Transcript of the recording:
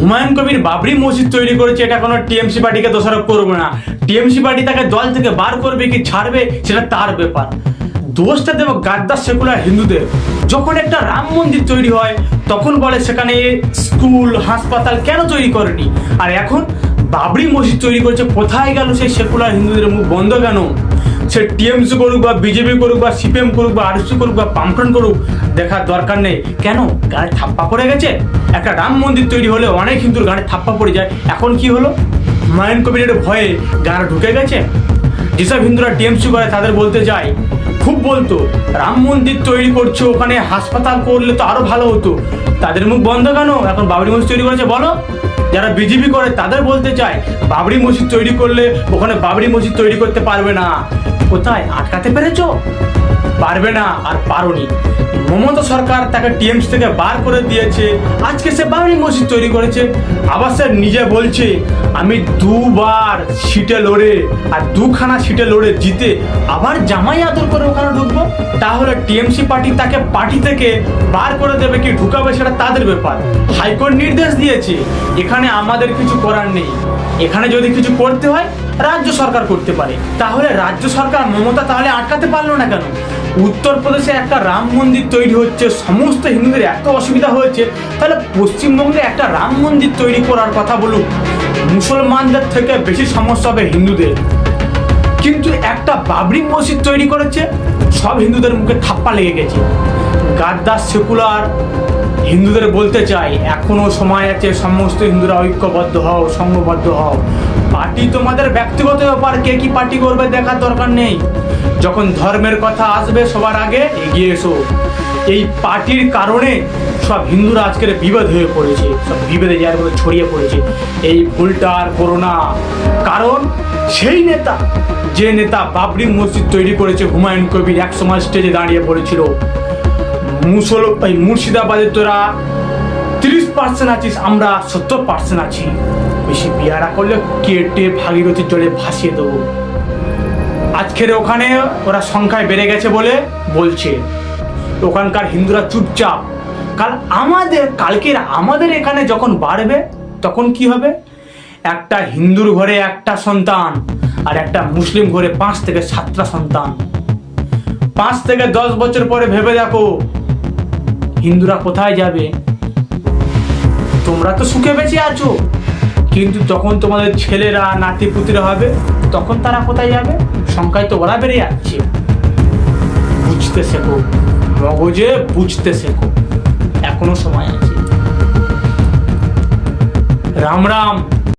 হুমায়ুন কবির বাবরি মসজিদ তৈরি করেছে, এটা কোনো টিএমসি পার্টিকে দোষারোপ করবে না। টিএমসি পার্টি তাকে দল থেকে বার করবে কি ছাড়বে সেটা তার ব্যাপার। দোষটা দেব গাদ্দার সেকুলার হিন্দুদের। যখন একটা রাম মন্দির তৈরি হয় তখন বলে সেখানে স্কুল হাসপাতাল কেন তৈরি করেনি, আর এখন বাবরি মসজিদ তৈরি করেছে। কোথায় গেল সেই সেকুলার হিন্দুদের মুখ বন্ধ কেন? সে টিএমসি করুক বা বিজেপি করুক বা সিপিএম করুক বা আরএসপি করুক বা বামফ্রন্ট করুক, দেখার দরকার নেই। কেন গাড়ি থাপ্পা পড়ে গেছে? একটা রাম মন্দির তৈরি হলে অনেক হিন্দুর গাড়ি থাপ্পা পড়ে যায়, এখন কি হলো? হুমায়ুন কবিরের ভয়ে গাড়ি ঢুকে গেছে। যেসব হিন্দুরা টিএমসি করে তাদের বলতে চাই, খুব বলতো রাম মন্দির তৈরি করছো, ওখানে হাসপাতাল করলে তো আরো ভালো হতো, তাদের মুখ বন্ধ কেন? এখন বাবরি মসজিদ তৈরি করেছে বলো। যারা বিজেপি করে তাদের বলতে চাই, বাবরি মসজিদ তৈরি করলে ওখানে বাবরি মসজিদ তৈরি করতে পারবে না। কোথায় আটকাতে পেরেছো? পারবে না, আর পারোনি। মমতা সরকার তাকে টিএমসি থেকে বার করে দিয়েছে, আজকে সে বাবরি মসজিদ তৈরি করেছে। আবার সে নিজে বলছে আমি দুবার সিটে লড়ে আর দুখানা সিটে লড়ে জিতে আবার জামাই আদর করে ওখানে ঢুকবো। তাহলে টিএমসি পার্টি তাকে পার্টি থেকে বার করে দেবে কি ঢুকাবে সেটা তাদের ব্যাপার। হাইকোর্ট নির্দেশ দিয়েছে, এখানে আমাদের কিছু করার নেই। এখানে যদি কিছু করতে হয় রাজ্য সরকার করতে পারে। তাহলে রাজ্য সরকার মমতা তাহলে আটকাতে পারলো না কেন? উত্তরপ্রদেশে একটা রাম মন্দির তৈরি হচ্ছে, সমস্ত হিন্দুদের এত অসুবিধা হয়েছে, তাহলে পশ্চিমবঙ্গে একটা রাম মন্দির তৈরি করার কথা বলুক। মুসলমানদের থেকে বেশি সমস্যা হবে হিন্দুদের। কিন্তু একটা বাবরি মসজিদ তৈরি করেছে, সব হিন্দুদের মুখে থাপ্পা লেগে গেছে। গাদ্দার সেকুলার হিন্দুদের বলতে চাই, এখনো সময় আছে, সমস্ত হিন্দুরা ঐক্যবদ্ধ হও, সংঘবদ্ধ হও। পার্টি তোমাদের ব্যক্তিগত ব্যাপার, কে কি পার্টি করবে দেখার দরকার নেই। যখন ধর্মের কথা আসবে সবার আগে এগিয়ে এসো। এই পার্টির কারণে সব হিন্দুরা আজকের বিভেদ হয়ে পড়েছে, সব বিভেদে যার মধ্যে ছড়িয়ে পড়েছে। এই ভুলটা আর করো না, কারণ সেই নেতা, যে নেতা বাবরি মসজিদ তৈরি করেছে, হুমায়ুন কবির একসময় স্টেজে দাঁড়িয়ে পড়েছিল, মুর্শিদাবাদে তোরা 30% আছিস, আমরা 70% আছি, বেশি বিয়ারা করলে কেটে ভাগীরথীর জলে ভাসিয়ে দেবো। আজকের ওখানে ওরা সংখ্যায় বেড়ে গেছে বলে বলছে, ওখানকার হিন্দুরা চুপচাপ। কালকে আমাদের এখানে যখন বাড়বে তখন কি হবে? একটা হিন্দুর ঘরে একটা সন্তান আর একটা মুসলিম ঘরে 5 থেকে 7টা সন্তান। 5 থেকে 10 বছর পরে ভেবে দেখো হিন্দুরা কোথায় যাবে? তোমরা তো সুখে বেঁচে আছো, কিন্তু যখন তোমাদের ছেলেরা নাতিপুতিরা হবে তখন তারা কোথায় যাবে? সংখ্যায় তো ওরা বেড়ে যাচ্ছে। বুঝতে শেখো, মগজে বুঝতে শেখো, এখনো সময় আছে। রাম রাম।